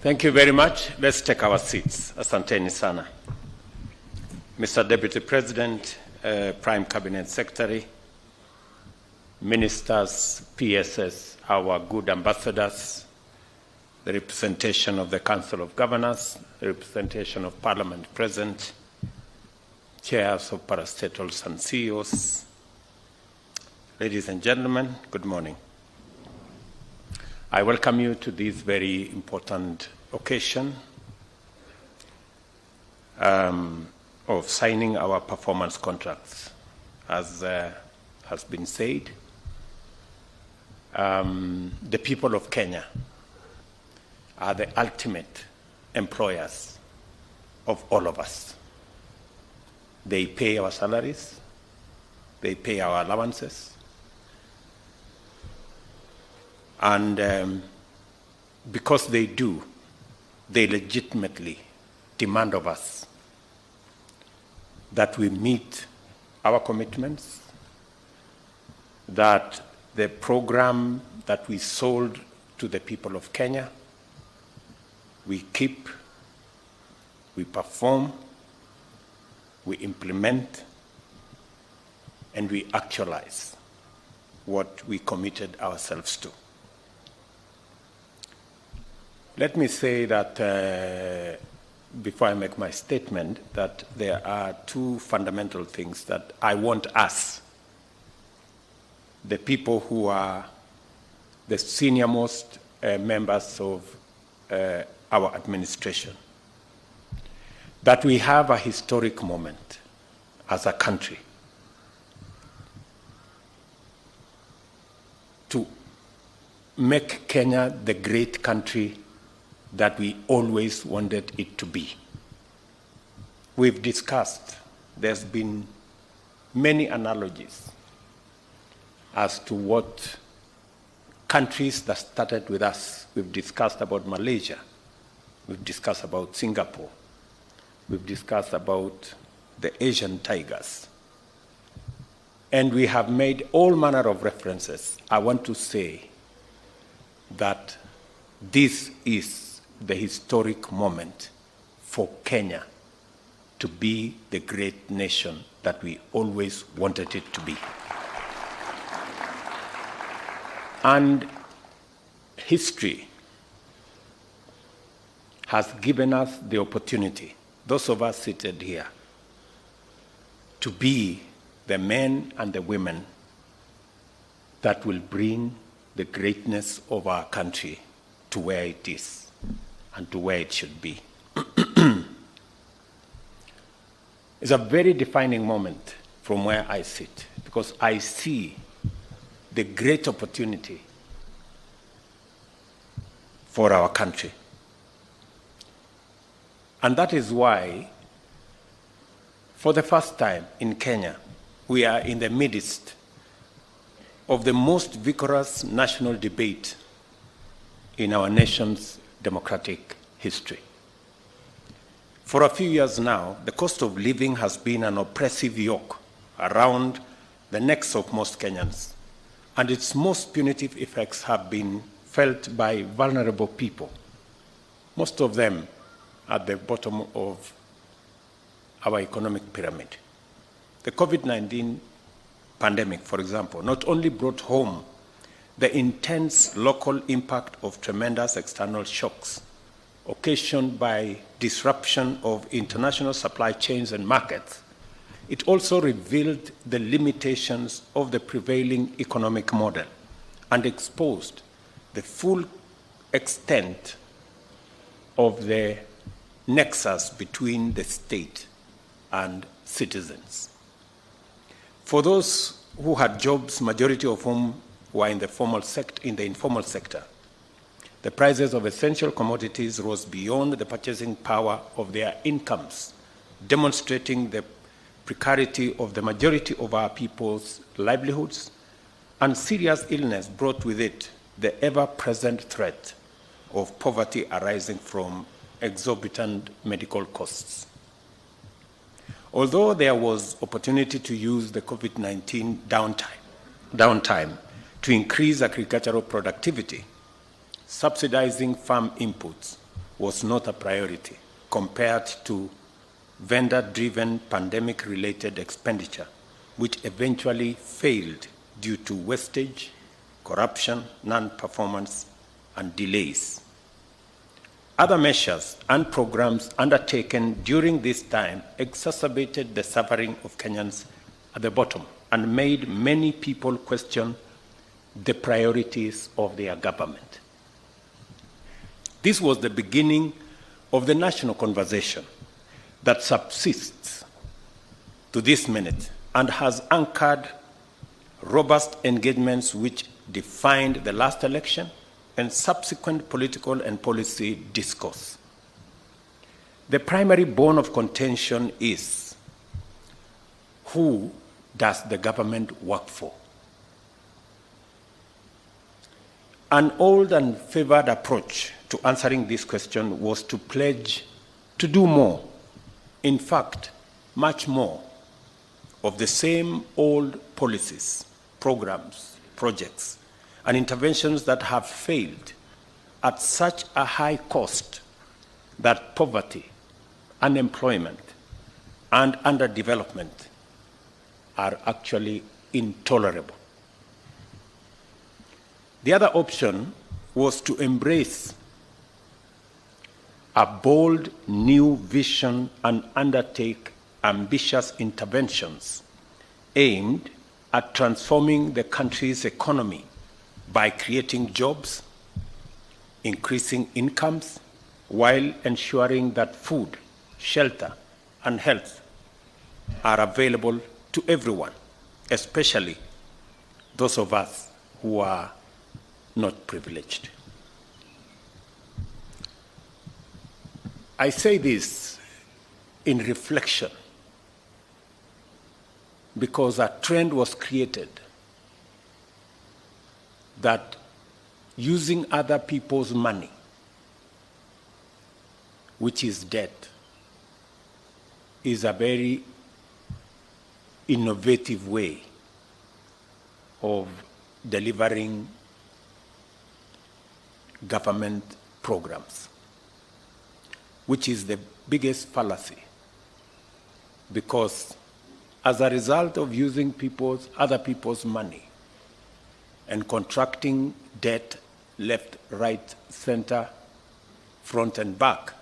Thank you very much. Let's take our seats. Asanteni sana. Mr. Deputy President, Prime Cabinet Secretary, Ministers, PSS, our good ambassadors, the representation of the Council of Governors, the representation of Parliament present, chairs of parastatals and CEOs, ladies and gentlemen, good morning. I welcome you to this very important occasion of signing our performance contracts. As has been said, the people of Kenya are the ultimate employers of all of us. They pay our salaries, they pay our allowances, and because they do, they legitimately demand of us that we meet our commitments, that the program that we sold to the people of Kenya, we keep, we perform, we implement, and we actualize what we committed ourselves to. Let me say that before I make my statement, that there are two fundamental things that I want us, the people who are the senior-most members of our administration, that we have a historic moment as a country to make Kenya the great country that we always wanted it to be. We've discussed, there's been many analogies as to what countries that started with us. We've discussed about Malaysia, we've discussed about Singapore, we've discussed about the Asian tigers, and we have made all manner of references. I want to say that this is the historic moment for Kenya to be the great nation that we always wanted it to be. And history has given us the opportunity, those of us seated here, to be the men and the women that will bring the greatness of our country to where it is and to where it should be. It's a very defining moment from where I sit, because I see the great opportunity for our country. And that is why, for the first time in Kenya, we are in the midst of the most vigorous national debate in our nation's democratic history. For a few years now, the cost of living has been an oppressive yoke around the necks of most Kenyans, and its most punitive effects have been felt by vulnerable people, most of them at the bottom of our economic pyramid. The COVID-19 pandemic, for example, not only brought home the intense local impact of tremendous external shocks occasioned by disruption of international supply chains and markets, it also revealed the limitations of the prevailing economic model and exposed the full extent of the nexus between the state and citizens. For those who had jobs, majority of whom were in the informal sector, the prices of essential commodities rose beyond the purchasing power of their incomes, demonstrating the precarity of the majority of our people's livelihoods, and serious illness brought with it the ever-present threat of poverty arising from exorbitant medical costs. Although there was opportunity to use the COVID-19 downtime to increase agricultural productivity, subsidizing farm inputs, was not a priority compared to vendor-driven pandemic-related expenditure, which eventually failed due to wastage, corruption, non-performance, and delays. Other measures and programs undertaken during this time exacerbated the suffering of Kenyans at the bottom and made many people question the priorities of their government. This was the beginning of the national conversation that subsists to this minute and has anchored robust engagements which defined the last election and subsequent political and policy discourse. The primary bone of contention is, who does the government work for? An old and favored approach to answering this question was to pledge to do more, in fact, much more, of the same old policies, programs, projects, and interventions that have failed at such a high cost that poverty, unemployment, and underdevelopment are actually intolerable. The other option was to embrace a bold new vision and undertake ambitious interventions aimed at transforming the country's economy by creating jobs, increasing incomes, while ensuring that food, shelter, and health are available to everyone, especially those of us who are not privileged. I say this in reflection because a trend was created that using other people's money, which is debt, is a very innovative way of delivering government programs, which is the biggest fallacy, because as a result of using other people's money and contracting debt left, right, center, front and back,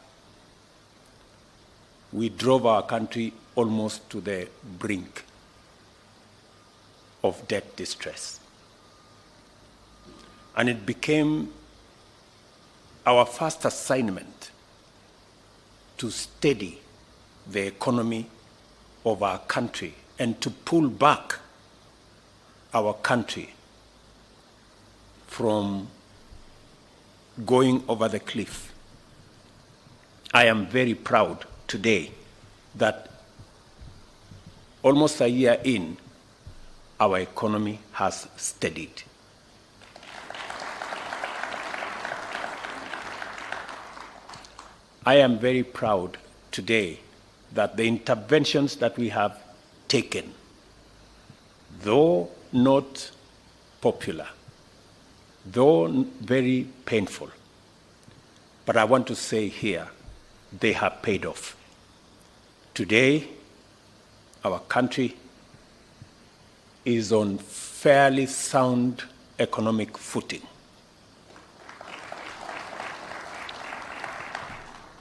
we drove our country almost to the brink of debt distress. And it became our first assignment to steady the economy of our country and to pull back our country from going over the cliff. I am very proud today that almost a year in, our economy has steadied. I am very proud today that the interventions that we have taken, though not popular, though very painful, but I want to say here, they have paid off. Today, our country is on fairly sound economic footing.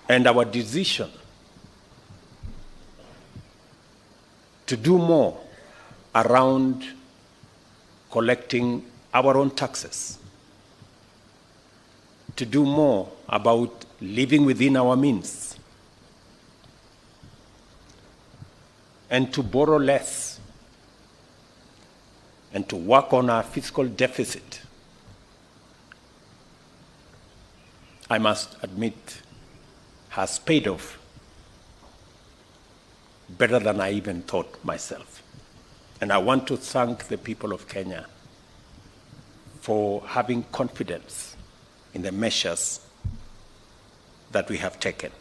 And our decision to do more around collecting our own taxes, to do more about living within our means, and to borrow less, and to work on our fiscal deficit, I must admit, has paid off better than I even thought myself. And I want to thank the people of Kenya for having confidence in the measures that we have taken.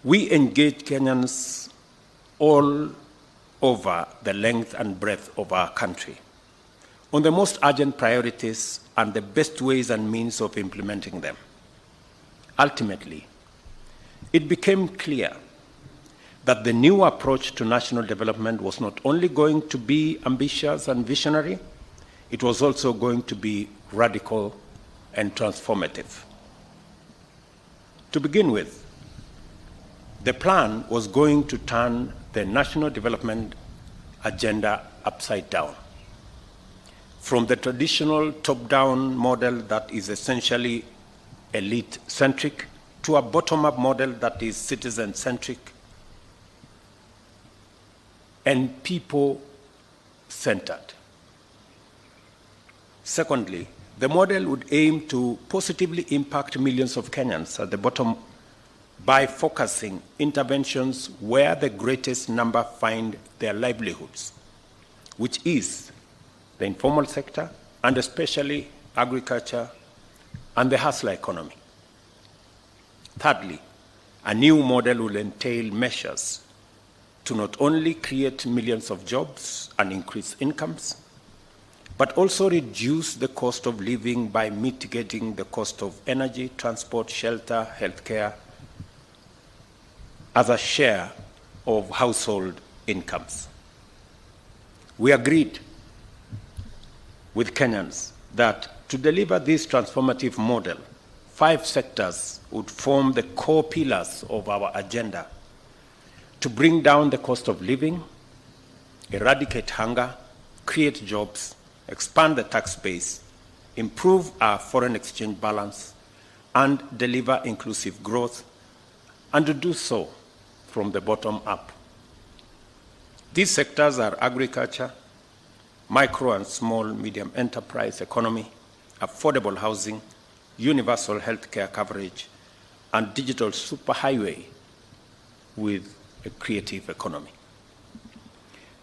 We engage Kenyans all over the length and breadth of our country on the most urgent priorities and the best ways and means of implementing them. Ultimately, it became clear that the new approach to national development was not only going to be ambitious and visionary, it was also going to be radical and transformative. To begin with, the plan was going to turn the national development agenda upside down. From the traditional top-down model that is essentially elite-centric to a bottom-up model that is citizen-centric and people-centered. Secondly, the model would aim to positively impact millions of Kenyans at the bottom by focusing interventions where the greatest number find their livelihoods, which is the informal sector, and especially agriculture and the hustler economy. Thirdly, a new model will entail measures to not only create millions of jobs and increase incomes, but also reduce the cost of living by mitigating the cost of energy, transport, shelter, healthcare as a share of household incomes. We agreed with Kenyans that to deliver this transformative model, 5 sectors would form the core pillars of our agenda to bring down the cost of living, eradicate hunger, create jobs, expand the tax base, improve our foreign exchange balance, and deliver inclusive growth, and to do so from the bottom up. These sectors are agriculture, micro and small medium enterprise economy, affordable housing, universal healthcare coverage, and digital superhighway with a creative economy.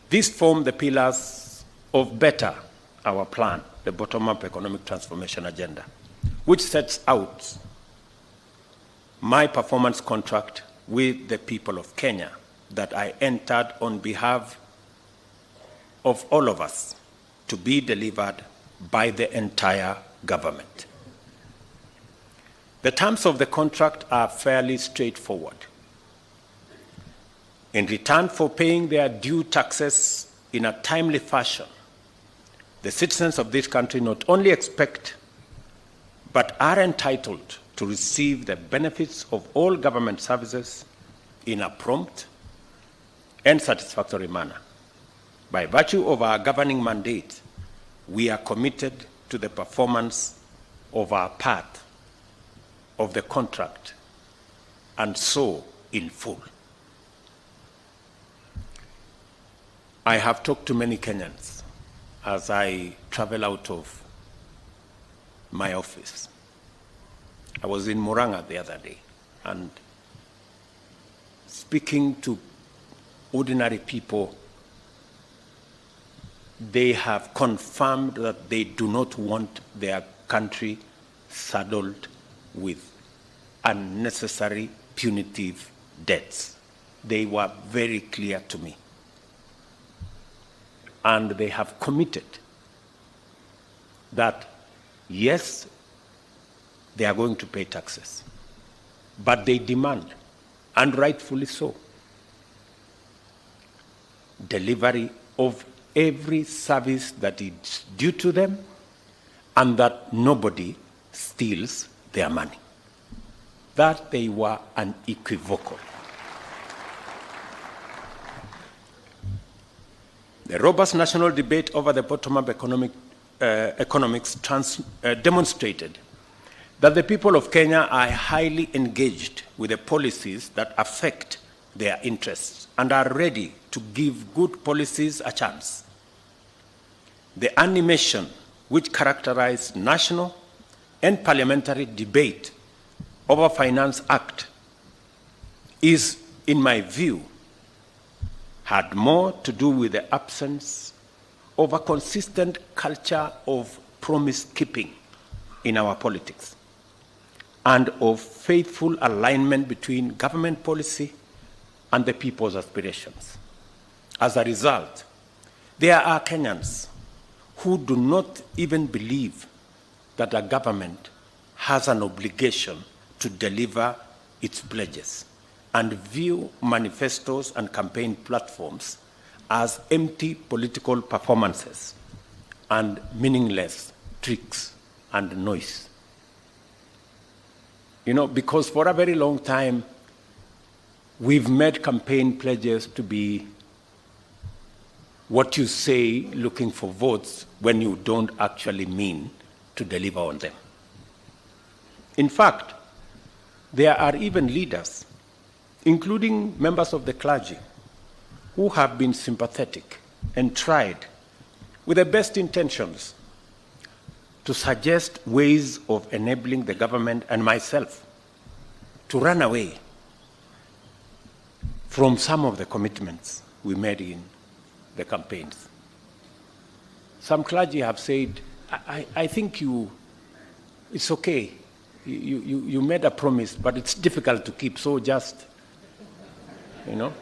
These form the pillars of Better, our plan, the bottom-up economic transformation agenda, which sets out my performance contract with the people of Kenya that I entered on behalf of all of us to be delivered by the entire government. The terms of the contract are fairly straightforward. In return for paying their due taxes in a timely fashion, the citizens of this country not only expect, but are entitled to receive the benefits of all government services in a prompt and satisfactory manner. By virtue of our governing mandate, we are committed to the performance of our part of the contract, and so in full. I have talked to many Kenyans as I travel out of my office. I was in Murang'a the other day, and speaking to ordinary people, they have confirmed that they do not want their country saddled with unnecessary punitive debts. They were very clear to me. And they have committed that, yes, they are going to pay taxes, but they demand, and rightfully so, delivery of every service that is due to them, and that nobody steals their money. That they were unequivocal. The robust national debate over the bottom-up economics demonstrated that the people of Kenya are highly engaged with the policies that affect their interests and are ready to give good policies a chance. The animation which characterized national and parliamentary debate over Finance Act is, in my view, had more to do with the absence of a consistent culture of promise-keeping in our politics and of faithful alignment between government policy and the people's aspirations. As a result, there are Kenyans who do not even believe that a government has an obligation to deliver its pledges and view manifestos and campaign platforms as empty political performances and meaningless tricks and noise. You know, because for a very long time, we've made campaign pledges to be what you say looking for votes when you don't actually mean to deliver on them. In fact, there are even leaders, including members of the clergy, who have been sympathetic and tried, with the best intentions, to suggest ways of enabling the government and myself to run away from some of the commitments we made in the campaigns. Some clergy have said, I think it's okay. You made a promise, but it's difficult to keep, so just, you know.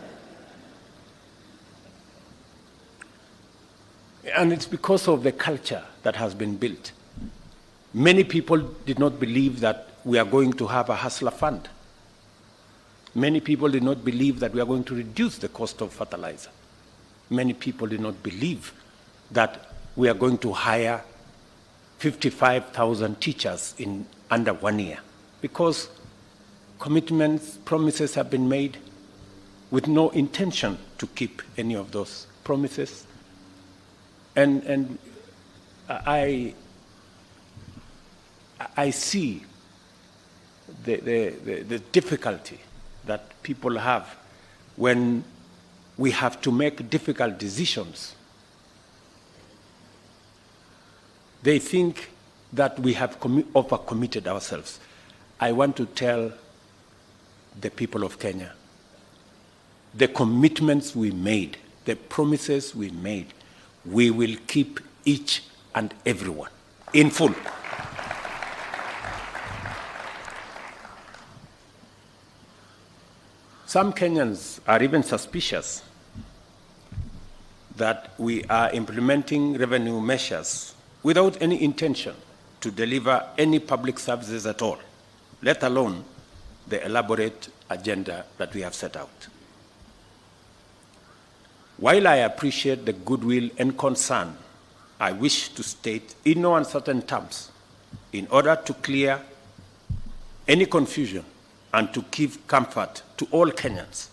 And it's because of the culture that has been built. Many people did not believe that we are going to have a hustler fund. Many people did not believe that we are going to reduce the cost of fertilizer. Many people did not believe that we are going to hire 55,000 teachers in under 1 year, because commitments, promises have been made with no intention to keep any of those promises. And I see the difficulty that people have when we have to make difficult decisions. They think that we have overcommitted ourselves. I want to tell the people of Kenya, the commitments we made, the promises we made, we will keep each and every one in full. Some Kenyans are even suspicious that we are implementing revenue measures without any intention to deliver any public services at all, let alone the elaborate agenda that we have set out. While I appreciate the goodwill and concern, I wish to state in no uncertain terms, in order to clear any confusion and to give comfort to all Kenyans,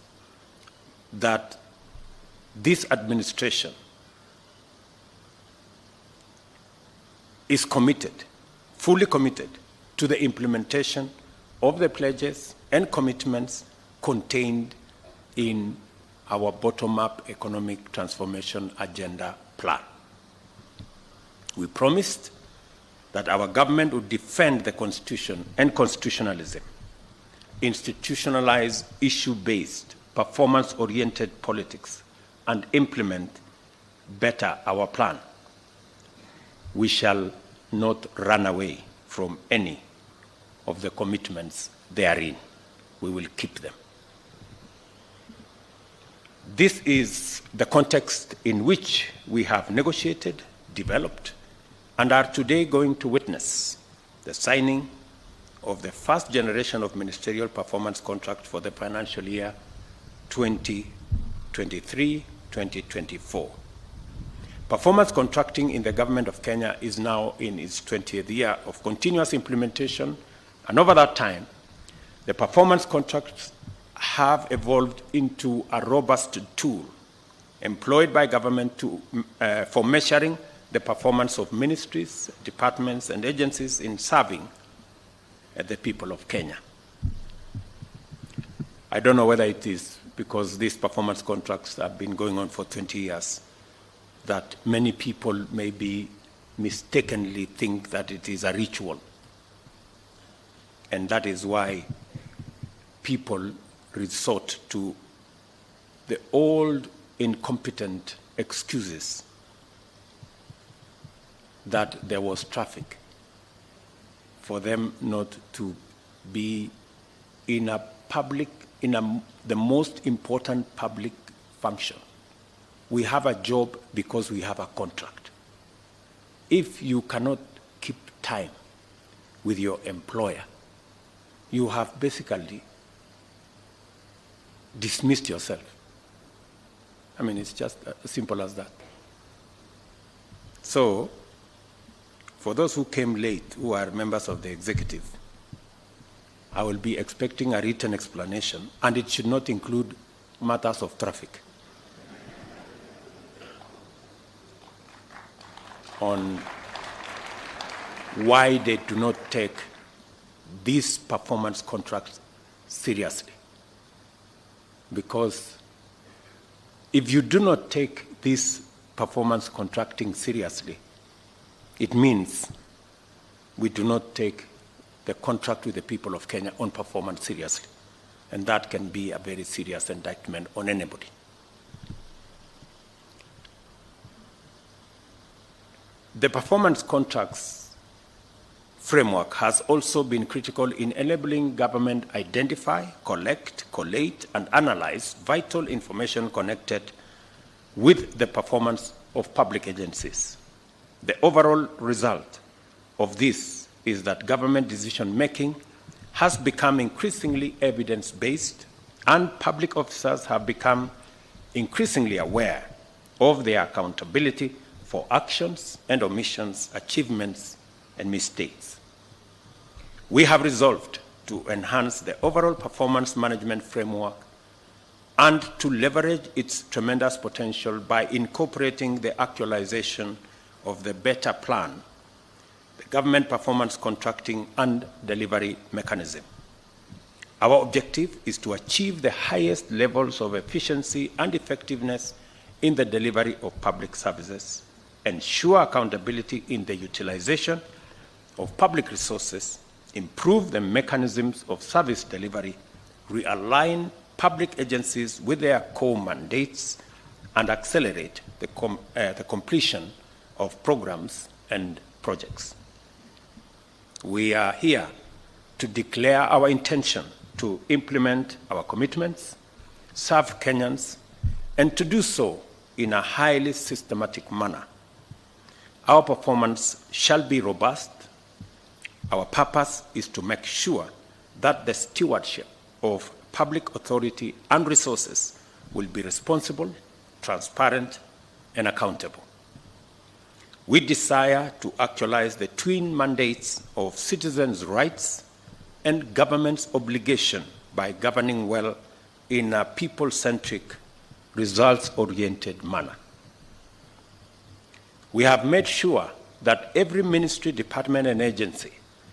that this administration is committed, fully committed, to the implementation of the pledges and commitments contained in our bottom-up economic transformation agenda plan. We promised that our government would defend the Constitution and constitutionalism, institutionalize issue-based, performance-oriented politics, and implement better our plan. We shall not run away from any of the commitments therein. We will keep them. This is the context in which we have negotiated, developed, and are today going to witness the signing of the first generation of ministerial performance contract for the financial year 2023-2024. Performance contracting in the government of Kenya is now in its 20th year of continuous implementation, and over that time, the performance contracts have evolved into a robust tool employed by government for measuring the performance of ministries, departments, and agencies in serving the people of Kenya. I don't know whether it is because these performance contracts have been going on for 20 years that many people maybe mistakenly think that it is a ritual. And that is why people resort to the old incompetent excuses that there was traffic, for them not to be in a public, the most important public function. We have a job because we have a contract. If you cannot keep time with your employer, you have basically dismissed yourself. I mean, it's just as simple as that. So, for those who came late, who are members of the executive, I will be expecting a written explanation, and it should not include matters of traffic, on why they do not take these performance contracts seriously. Because if you do not take this performance contracting seriously, it means we do not take the contract with the people of Kenya on performance seriously. And that can be a very serious indictment on anybody. The performance contracts framework has also been critical in enabling government identify, collect, collate, and analyze vital information connected with the performance of public agencies. The overall result of this is that government decision-making has become increasingly evidence-based, and public officers have become increasingly aware of their accountability for actions and omissions, achievements, and mistakes. We have resolved to enhance the overall performance management framework and to leverage its tremendous potential by incorporating the actualization of the better plan, the government performance contracting and delivery mechanism. Our objective is to achieve the highest levels of efficiency and effectiveness in the delivery of public services, ensure accountability in the utilization of public resources, improve the mechanisms of service delivery, realign public agencies with their core mandates, and accelerate the completion of programs and projects. We are here to declare our intention to implement our commitments, serve Kenyans, and to do so in a highly systematic manner. Our performance shall be robust. Our purpose is to make sure that the stewardship of public authority and resources will be responsible, transparent, and accountable. We desire to actualize the twin mandates of citizens' rights and government's obligation by governing well in a people-centric, results-oriented manner. We have made sure that every ministry, department, and agency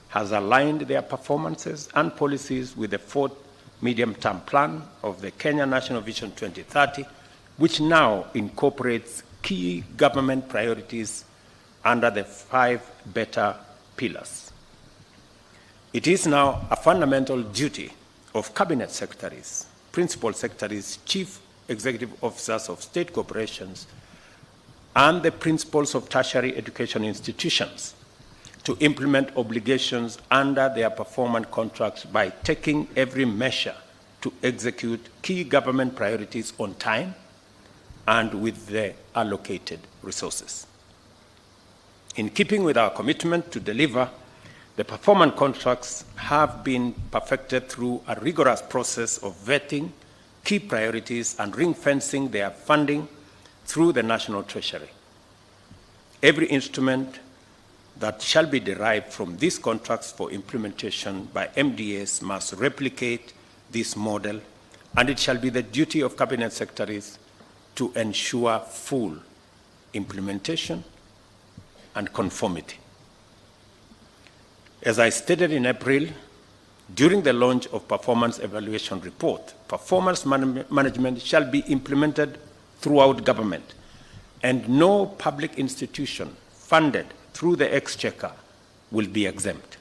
has aligned their performances and policies with the fourth medium-term plan of the Kenya National Vision 2030, which now incorporates key government priorities under the 5 better pillars. It is now a fundamental duty of cabinet secretaries, principal secretaries, chief executive officers of state corporations, and the principals of tertiary education institutions to implement obligations under their performance contracts by taking every measure to execute key government priorities on time and with the allocated resources. In keeping with our commitment to deliver, the performance contracts have been perfected through a rigorous process of vetting key priorities and ring-fencing their funding through the National Treasury. Every instrument that shall be derived from these contracts for implementation by MDAs must replicate this model, and it shall be the duty of cabinet secretaries to ensure full implementation and conformity. As I stated in April, during the launch of Performance Evaluation Report, performance management shall be implemented throughout government, and no public institution funded through the Exchequer will be exempt.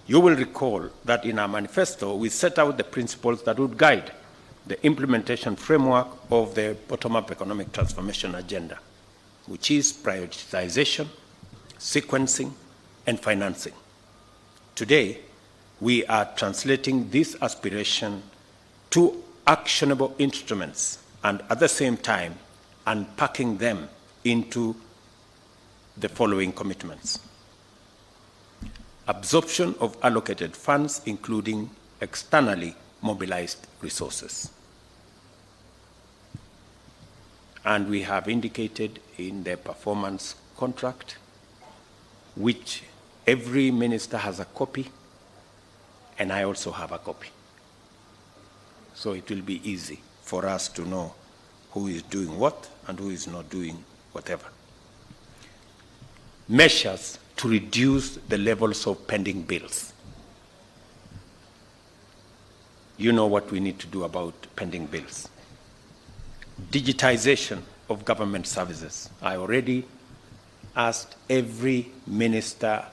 You will recall that in our manifesto, we set out the principles that would guide the implementation framework of the bottom-up economic transformation agenda, which is prioritization, sequencing, and financing. Today, we are translating this aspiration to actionable instruments and at the same time unpacking them into the following commitments. absorption of allocated funds, including externally mobilized resources. And we have indicated in the performance contract, which every minister has a copy, and I also have a copy. So it will be easy for us to know who is doing what and who is not doing whatever. Measures to reduce the levels of pending bills. You know what we need to do about pending bills. Digitization of government services. I already asked every minister,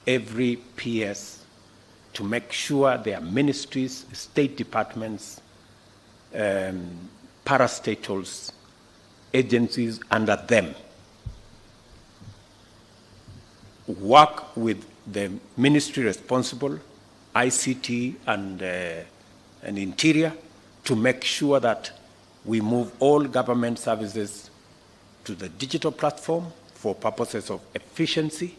every PS to make sure their ministries, state departments, parastatals, agencies under them work with the ministry responsible, ICT and Interior, to make sure that we move all government services to the digital platform for purposes of efficiency,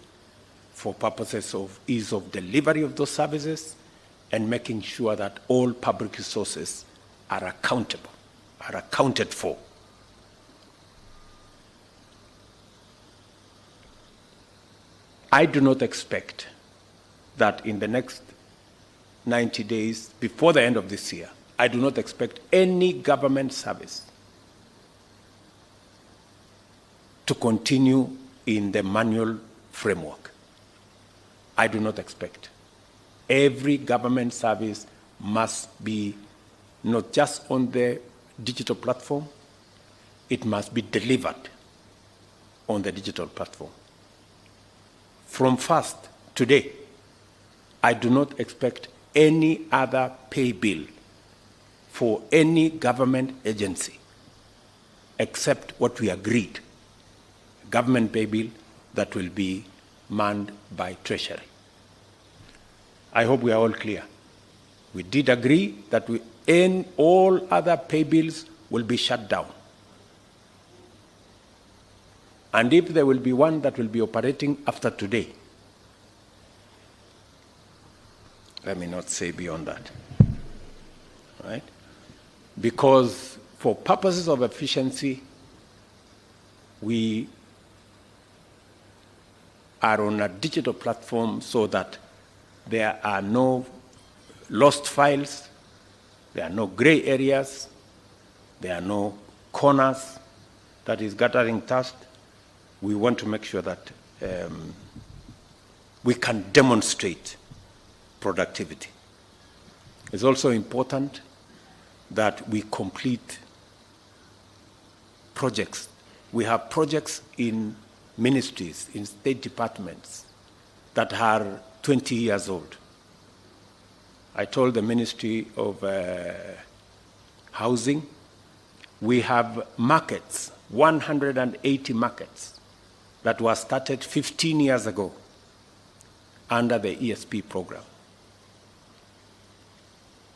for purposes of ease of delivery of those services, and making sure that all public resources are accountable, are accounted for. I do not expect that in the next 90 days, before the end of this year, I do not expect any government service to continue in the manual framework. I do not expect. Every government service must be not just on the digital platform, it must be delivered on the digital platform. From first, today, I do not expect any other pay bill for any government agency except what we agreed, government pay bill that will be manned by Treasury. I hope we are all clear. We did agree that all other pay bills will be shut down. And if there will be one that will be operating after today, let me not say beyond that, right? Because for purposes of efficiency, we are on a digital platform so that there are no lost files, there are no gray areas, there are no corners that is gathering dust. We want to make sure that we can demonstrate productivity. It's also important that we complete projects. We have projects in ministries, in state departments that are 20 years old. I told the Ministry of Housing, we have markets, 180 markets that were started 15 years ago under the ESP program.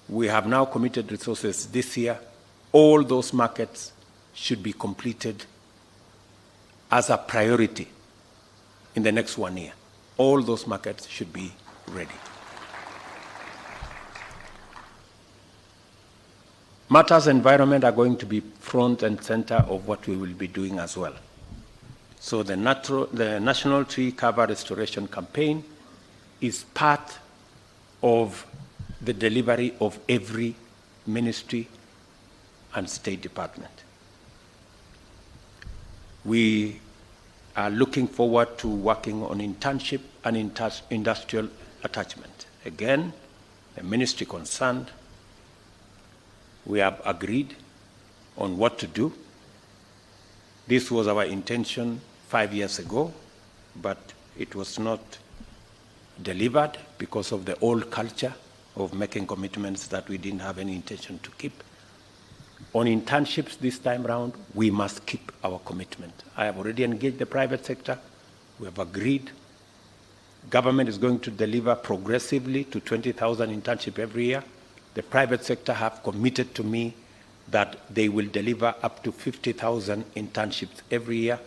We have now committed resources this year. All those markets should be completed as a priority in the next 1 year. All those markets should be ready. Matters environment are going to be front and center of what we will be doing as well. So the National Tree Cover Restoration Campaign is part of the delivery of every ministry and state department. We are looking forward to working on internship and industrial attachment. Again, the ministry concerned, we have agreed on what to do. This was our intention 5 years ago, but it was not delivered because of the old culture of making commitments that we didn't have any intention to keep. On internships this time round, we must keep our commitment. I have already engaged the private sector. We have agreed. Government is going to deliver progressively to 20,000 internships every year. The private sector have committed to me that they will deliver up to 50,000 internships every year.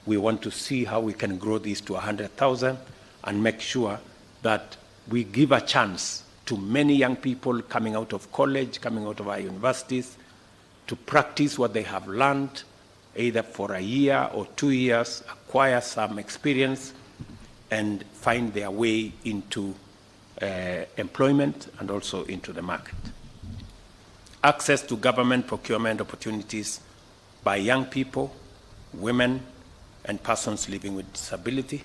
We want to see how we can grow these to 100,000 and make sure that we give a chance to many young people coming out of college, coming out of our universities, to practice what they have learned, either for a year or 2 years, acquire some experience, and find their way into employment and also into the market. Access to government procurement opportunities by young people, women, and persons living with disability.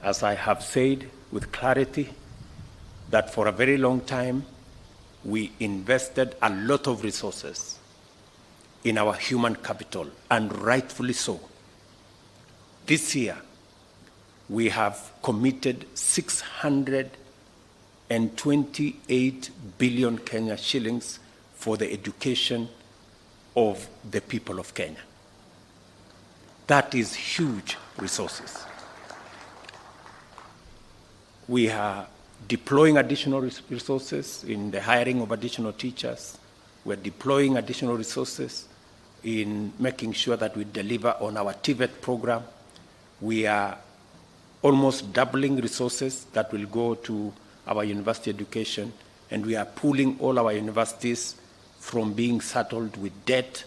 As I have said with clarity, that for a very long time, we invested a lot of resources in our human capital, and rightfully so. This year, we have committed 628 billion Kenya shillings for the education of the people of Kenya. That is huge resources. We are deploying additional resources in the hiring of additional teachers. We're deploying additional resources in making sure that we deliver on our TVET program. We are almost doubling resources that will go to our university education, and we are pulling all our universities from being saddled with debt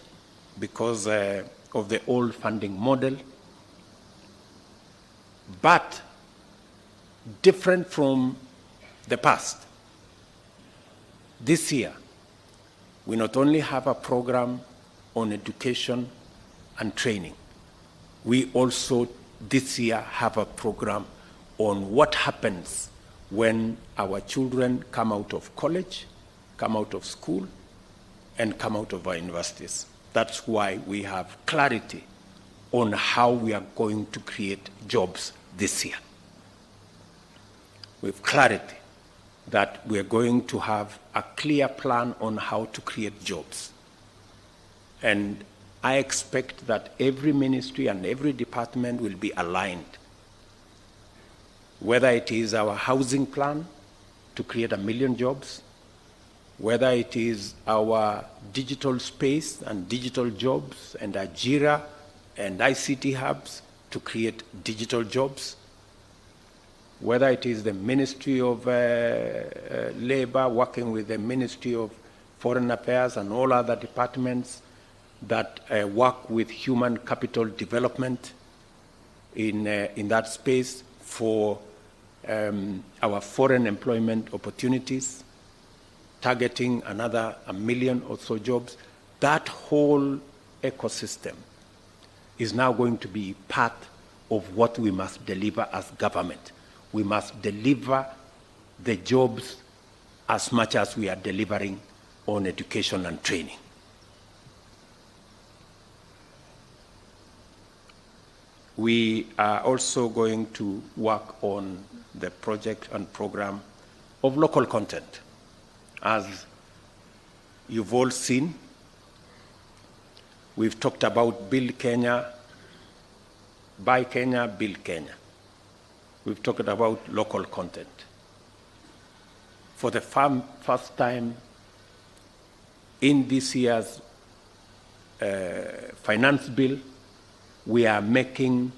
because of the old funding model. But different from the past, this year, we not only have a program on education and training, we also this year have a program on what happens when our children come out of college, come out of school, and come out of our universities. That's why we have clarity on how we are going to create jobs this year. With clarity that we are going to have a clear plan on how to create jobs. And I expect that every ministry and every department will be aligned. Whether it is our housing plan to create 1 million jobs, whether it is our digital space and digital jobs and Ajira and ICT hubs to create digital jobs, whether it is the Ministry of Labor working with the Ministry of Foreign Affairs and all other departments that work with human capital development in that space for our foreign employment opportunities, targeting another 1 million or so jobs. That whole ecosystem is now going to be part of what we must deliver as government. We must deliver the jobs as much as we are delivering on education and training. We are also going to work on the project and program of local content. As you've all seen, we've talked about Build Kenya, Buy Kenya, Build Kenya. We've talked about local content. For the first time in this year's finance bill, we are making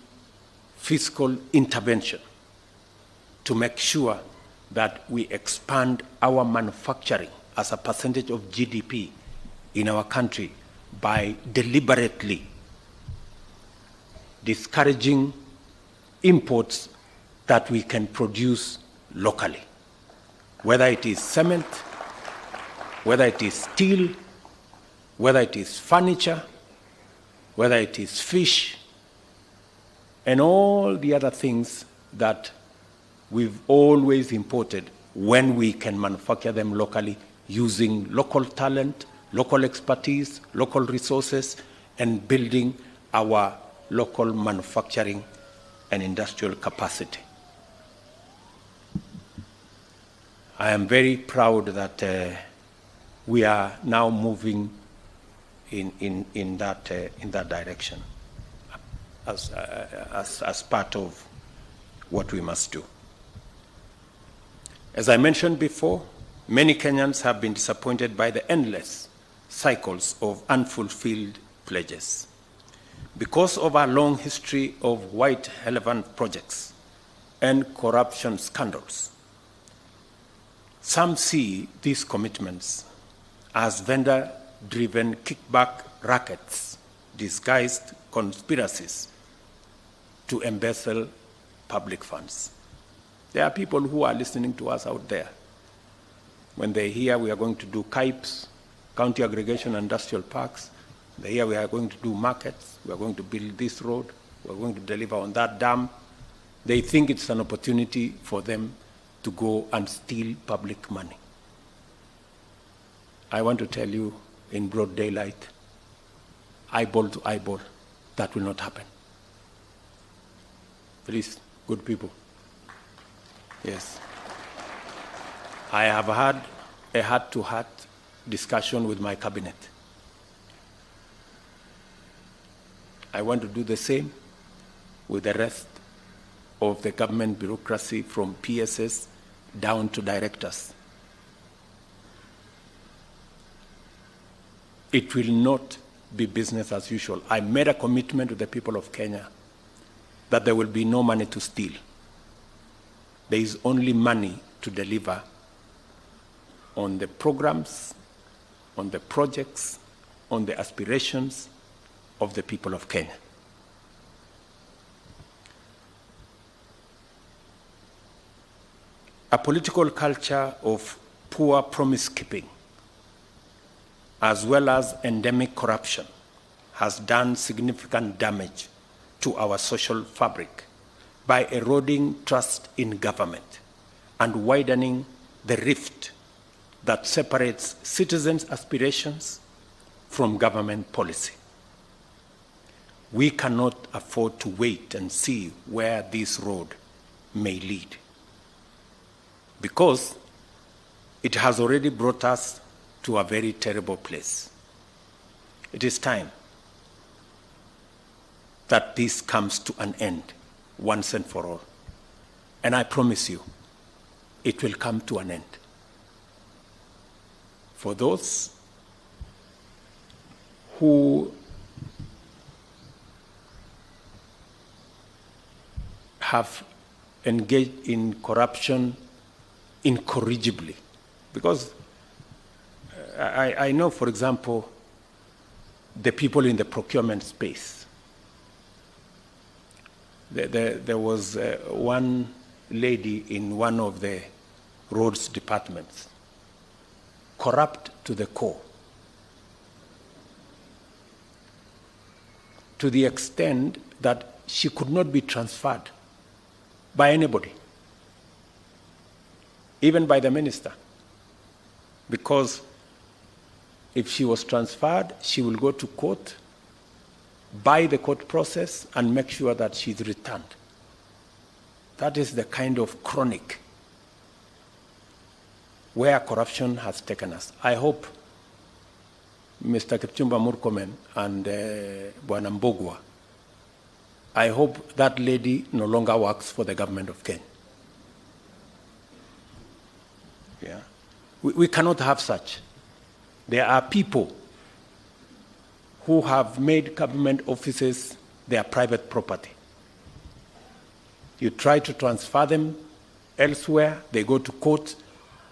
fiscal intervention to make sure that we expand our manufacturing as a percentage of GDP in our country by deliberately discouraging imports that we can produce locally, whether it is cement, whether it is steel, whether it is furniture, whether it is fish, and all the other things that we've always imported when we can manufacture them locally using local talent, local expertise, local resources, and building our local manufacturing and industrial capacity. I am very proud that we are now moving in that direction as part of what we must do. As I mentioned before, many Kenyans have been disappointed by the endless cycles of unfulfilled pledges. Because of our long history of white elephant projects, and corruption scandals. Some see these commitments as vendor-driven kickback rackets, disguised conspiracies to embezzle public funds. There are people who are listening to us out there. When they hear we are going to do CAIPs, County Aggregation Industrial Parks, they hear we are going to do markets, we are going to build this road, we are going to deliver on that dam, they think it's an opportunity for them to go and steal public money. I want to tell you in broad daylight, eyeball to eyeball, that will not happen. Please, good people. Yes. I have had a heart-to-heart discussion with my cabinet. I want to do the same with the rest of the government bureaucracy from PSS down to directors. It will not be business as usual. I made a commitment to the people of Kenya that there will be no money to steal. There is only money to deliver on the programs, on the projects, on the aspirations of the people of Kenya. A political culture of poor promise-keeping, as well as endemic corruption, has done significant damage to our social fabric by eroding trust in government and widening the rift that separates citizens' aspirations from government policy. We cannot afford to wait and see where this road may lead, because it has already brought us to a very terrible place. It is time that this comes to an end once and for all. And I promise you, it will come to an end. For those who have engaged in corruption incorrigibly, because I know, for example, the people in the procurement space. There was one lady in one of the roads departments, corrupt to the core, to the extent that she could not be transferred by anybody, even by the minister, because if she was transferred, she will go to court, by the court process, and make sure that she's returned. That is the kind of chronic where corruption has taken us. I hope Mr. Kipchumba Murkomen and Bwana Mbogwa, I hope that lady no longer works for the government of Kenya. Yeah. We cannot have such. There are people who have made government offices their private property. You try to transfer them elsewhere, they go to court,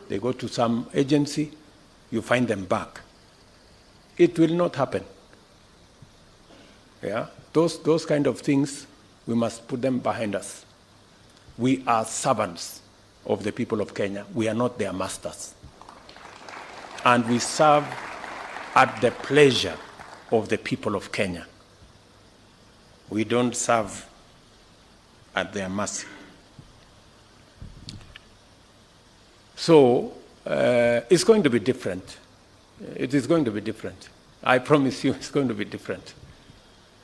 they go to some agency, you find them back. It will not happen. Yeah? Those kind of things, we must put them behind us. We are servants of the people of Kenya. We are not their masters. And we serve at the pleasure of the people of Kenya. We don't serve at their mercy. So it's going to be different. It is going to be different. I promise you it's going to be different.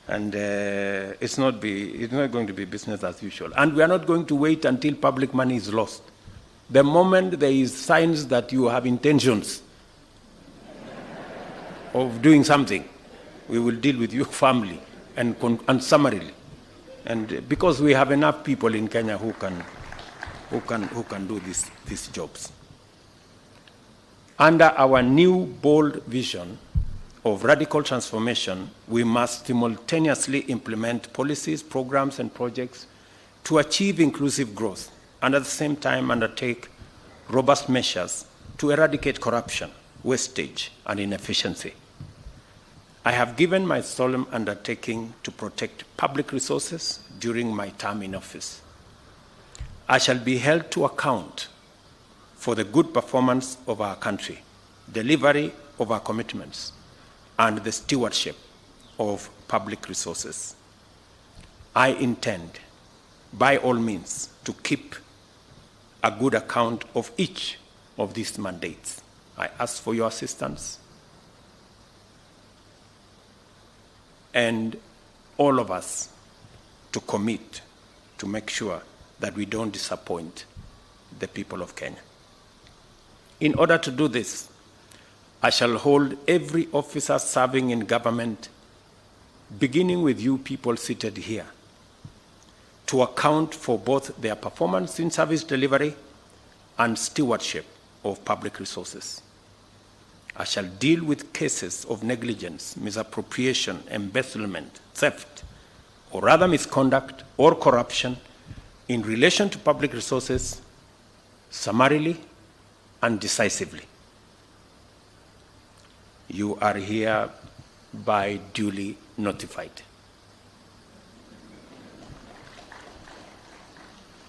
And it's not going to be business as usual. And we are not going to wait until public money is lost. The moment there is signs that you have intentions of doing something, we will deal with you firmly and summarily. And because we have enough people in Kenya who can do these jobs. Under our new bold vision of radical transformation, we must simultaneously implement policies, programs, and projects to achieve inclusive growth and at the same time undertake robust measures to eradicate corruption, wastage, and inefficiency. I have given my solemn undertaking to protect public resources during my term in office. I shall be held to account for the good performance of our country, delivery of our commitments, and the stewardship of public resources. I intend, by all means, to keep a good account of each of these mandates. I ask for your assistance, and all of us to commit to make sure that we don't disappoint the people of Kenya. In order to do this, I shall hold every officer serving in government, beginning with you people seated here, to account for both their performance in service delivery and stewardship of public resources. I shall deal with cases of negligence, misappropriation, embezzlement, theft, or other misconduct or corruption in relation to public resources summarily and decisively. You are hereby duly notified.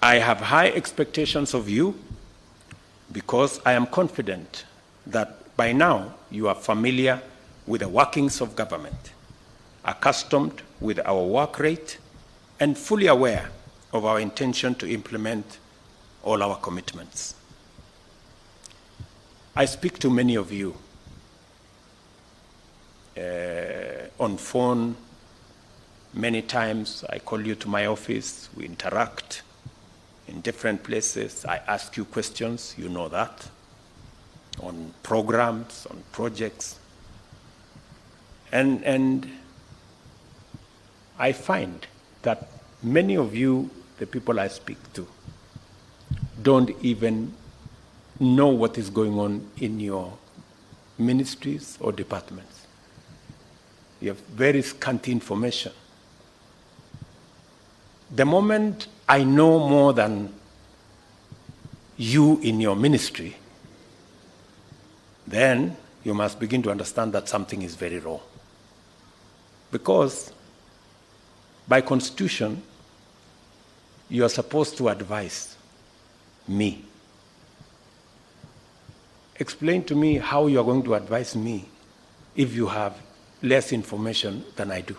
I have high expectations of you because I am confident that by now you are familiar with the workings of government, accustomed with our work rate, and fully aware of our intention to implement all our commitments. I speak to many of you on phone. Many times I call you to my office, we interact in different places. I ask you questions, you know that, on programs, on projects. And I find that many of you, the people I speak to, don't even know what is going on in your ministries or departments. You have very scanty information. The moment I know more than you in your ministry, then you must begin to understand that something is very wrong. Because by constitution, you are supposed to advise me. Explain to me how you are going to advise me if you have less information than I do.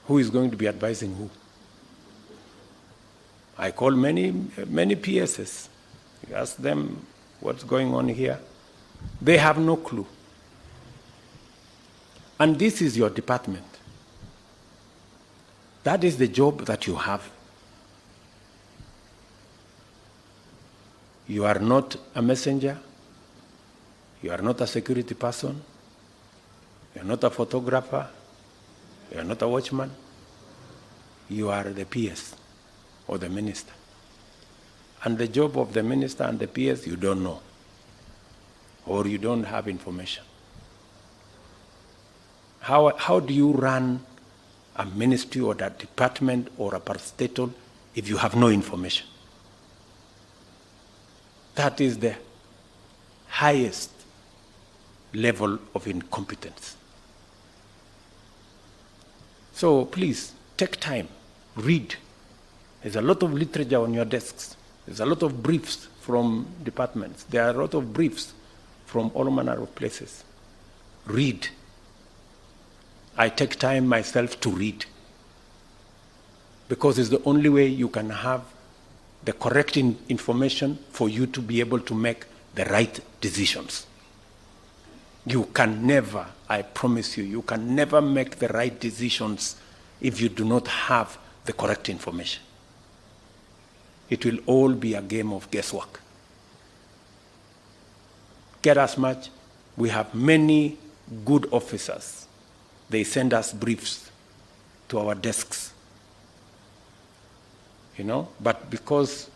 Who is going to be advising who? I call many PSs. You ask them what's going on here. They have no clue. And this is your department. That is the job that you have. You are not a messenger. You are not a security person. You are not a photographer. You are not a watchman. You are the PS or the minister. And the job of the minister and the PS you don't know, or you don't have information. How do you run a ministry or a department or a parastatal if you have no information? That is the highest level of incompetence. So please, take time, read. There's a lot of literature on your desks. There's a lot of briefs from departments. There are a lot of briefs from all manner of places. Read. I take time myself to read, because it's the only way you can have the correct information for you to be able to make the right decisions. You can never, I promise you, you can never make the right decisions if you do not have the correct information. It will all be a game of guesswork. Get as much. We have many good officers. They send us briefs to our desks. But because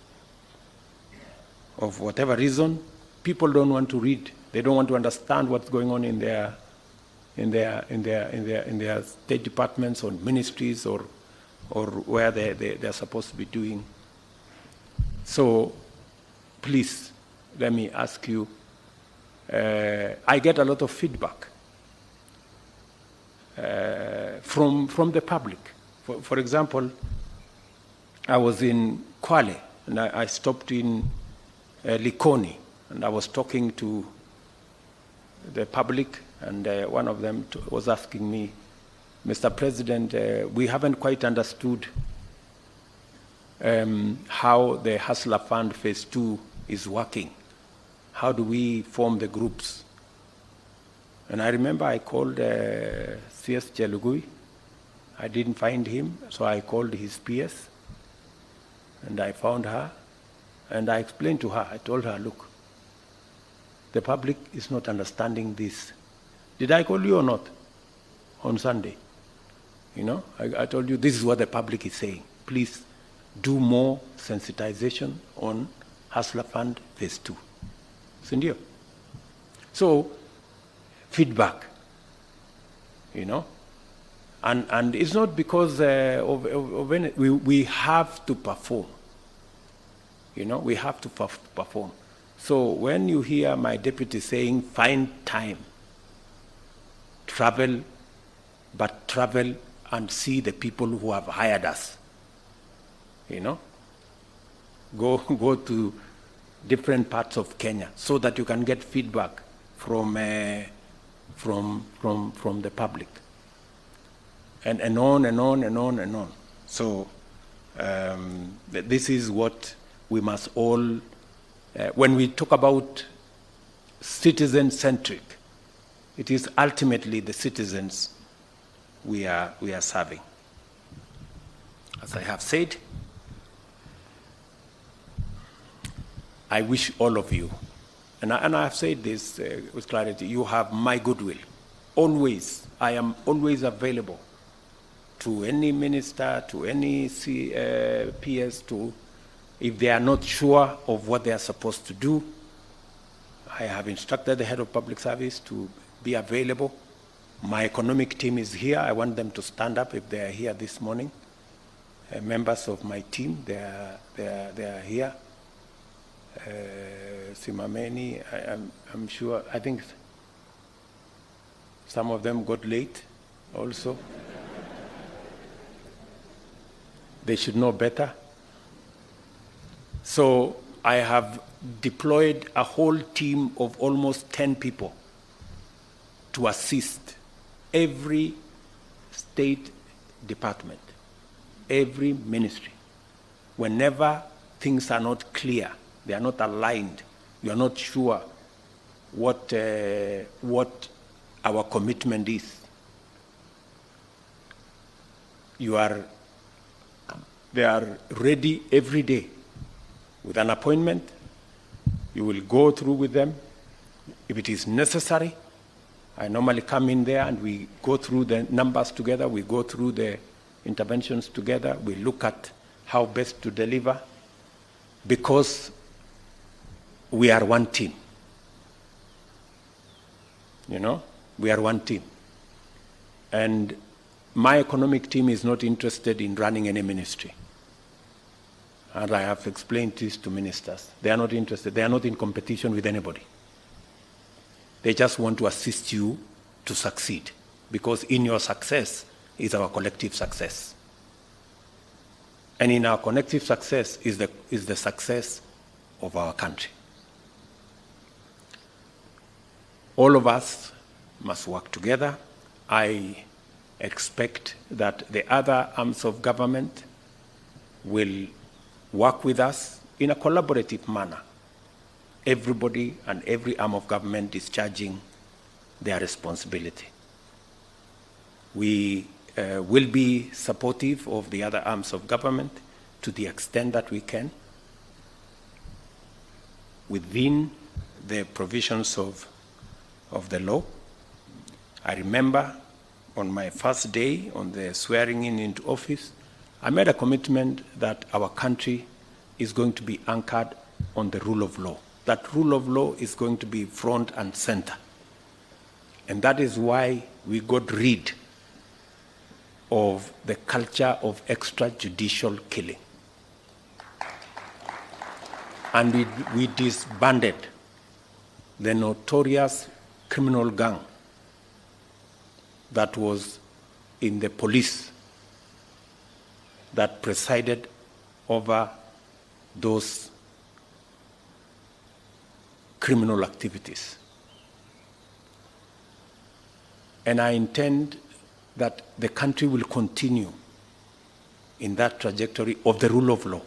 of whatever reason, people don't want to read. They don't want to understand what's going on in their state departments or ministries or or where they're supposed to be doing. So please, let me ask you, I get a lot of feedback from the public. For example, I was in Kwale, and I stopped in Likoni, and I was talking to the public, and one of them was asking me, Mr. President, we haven't quite understood how the Hustler Fund Phase 2 is working. How do we form the groups? And I remember I called CS Chelugui. I didn't find him, so I called his PS, and I found her, and I explained to her, I told her, look, the public is not understanding this. Did I call you or not on Sunday? You know, I told you this is what the public is saying. Please do more sensitization on Hustler Fund Phase 2. Sindio? So, feedback, you know, and it's not because of any, we have to perform, you know, we have to perform. So when you hear my deputy saying, find time, travel, but travel and see the people who have hired us, you know, go to different parts of Kenya so that you can get feedback from the public, and on and on and on and on. So this is what we must all, when we talk about citizen-centric, it is ultimately the citizens we are serving. As I have said, I wish all of you, and I have said this with clarity, you have my goodwill. Always, I am always available to any minister, to any PS, if they are not sure of what they are supposed to do. I have instructed the head of public service to be available. My economic team is here. I want them to stand up if they are here this morning. Members of my team, they are here. Simameni, I'm sure, I think some of them got late also. They should know better. So I have deployed a whole team of almost 10 people to assist every state department, every ministry. Whenever things are not clear, they are not aligned, you are not sure what our commitment is, they are ready every day with an appointment. You will go through with them. If it is necessary, I normally come in there and we go through the numbers together, we go through the interventions together, we look at how best to deliver, because we are one team. You know, we are one team. And my economic team is not interested in running any ministry. And I have explained this to ministers. They are not interested. They are not in competition with anybody. They just want to assist you to succeed, because in your success is our collective success. And in our collective success is the success of our country. All of us must work together. I expect that the other arms of government will work with us in a collaborative manner. Everybody and every arm of government is discharging their responsibility. We will be supportive of the other arms of government to the extent that we can, within the provisions of the law. I remember on my first day on the swearing in into office, I made a commitment that our country is going to be anchored on the rule of law. That rule of law is going to be front and center. And that is why we got rid of the culture of extrajudicial killing. And we disbanded the notorious criminal gang that was in the police that presided over those criminal activities. And I intend that the country will continue in that trajectory of the rule of law.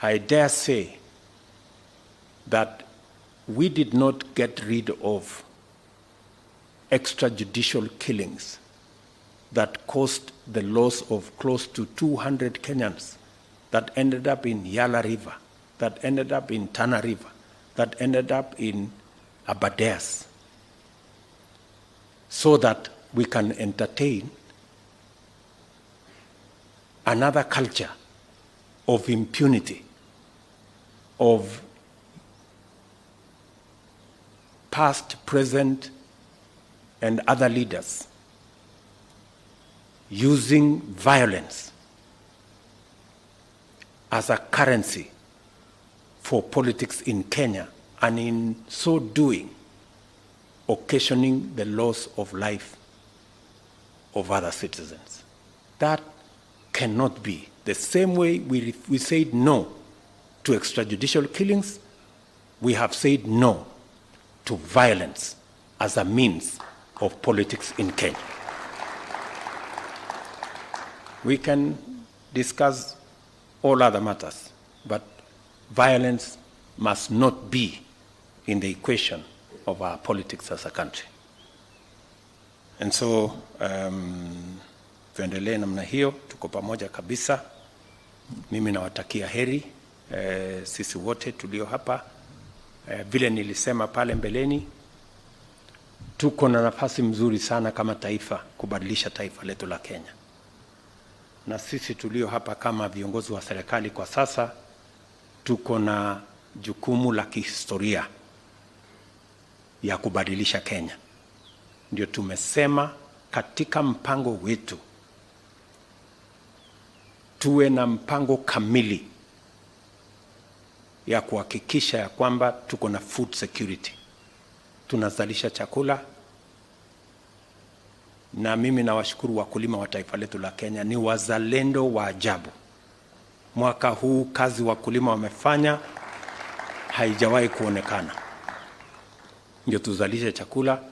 I dare say that we did not get rid of extrajudicial killings that caused the loss of close to 200 Kenyans, that ended up in Yala River, that ended up in Tana River, that ended up in Abadeas, so that we can entertain another culture of impunity, of past, present, and other leaders using violence as a currency for politics in Kenya, and in so doing, occasioning the loss of life of other citizens. That cannot be. The same way we said no to extrajudicial killings, we have said no to violence as a means of politics in Kenya. We can discuss all other matters, but violence must not be in the equation of our politics as a country. And so, tuendelee namna hiyo, tuko pamoja kabisa. Mimi nawatakia heri sisi wote tulio hapa. Vile nilisema pale mbeleni, tuko na nafasi mzuri sana kama taifa kubadilisha taifa letu la Kenya. Na sisi tulio hapa kama viongozi wa serikali kwa sasa, tuko na jukumu la kihistoria ya kubadilisha Kenya. Ndio tumesema katika mpango wetu tuwe na mpango kamili ya kuhakikisha ya kwamba tuko na food security, tunazalisha chakula. Na mimi nawashukuru wakulima wa taifa letu la Kenya, ni wazalendo wa ajabu. Mwaka huu kazi wakulima wamefanya haijawahi kuonekana. Ndio tuzalishe chakula.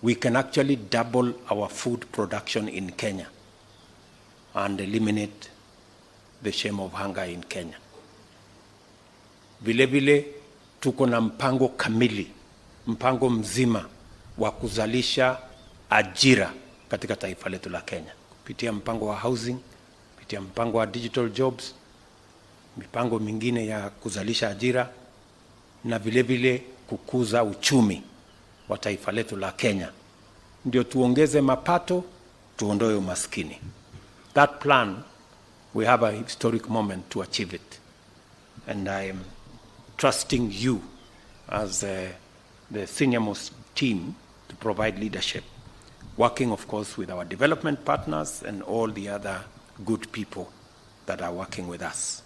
We can actually double our food production in Kenya and eliminate the shame of hunger in Kenya. Vile vile tuko na mpango kamili, mpango mzima wa kuzalisha ajira katika taifa letu la Kenya, kupitia mpango wa housing, kupitia mpango wa digital jobs, mipango mingine ya kuzalisha ajira, na vile vile kukuza uchumi wa taifa letu la Kenya. Ndio tuongeze mapato, tuondoe umaskini. That plan, we have a historic moment to achieve it. And I am trusting you as the senior most team to provide leadership, working of course with our development partners and all the other good people that are working with us.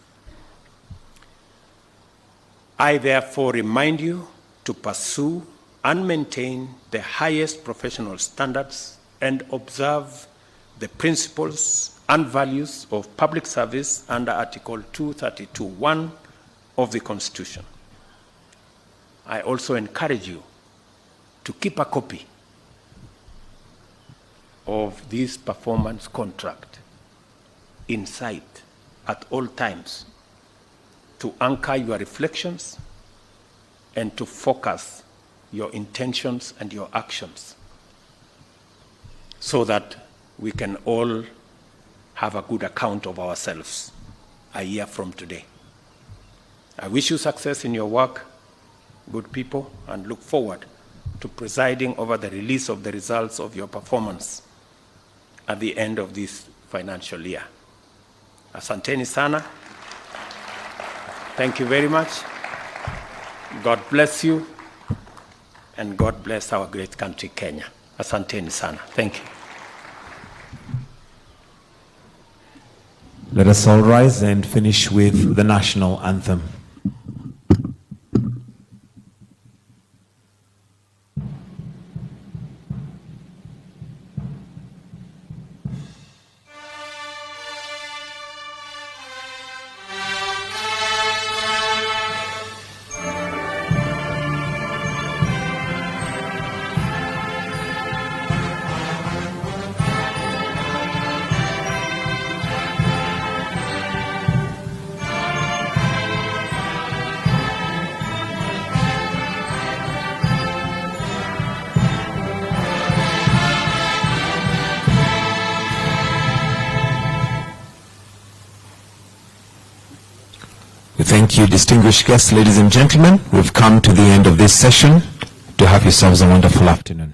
I therefore remind you to pursue and maintain the highest professional standards and observe the principles and values of public service under Article 232(1) of the Constitution. I also encourage you to keep a copy of this performance contract in sight at all times, to anchor your reflections and to focus your intentions and your actions, so that we can all have a good account of ourselves a year from today. I wish you success in your work, good people, and look forward to presiding over the release of the results of your performance at the end of this financial year. Asanteni sana. Thank you very much. God bless you, and God bless our great country, Kenya. Asanteni sana. Thank you. Let us all rise and finish with the national anthem. Thank you, distinguished guests, ladies and gentlemen. We've come to the end of this session. To have yourselves a wonderful afternoon.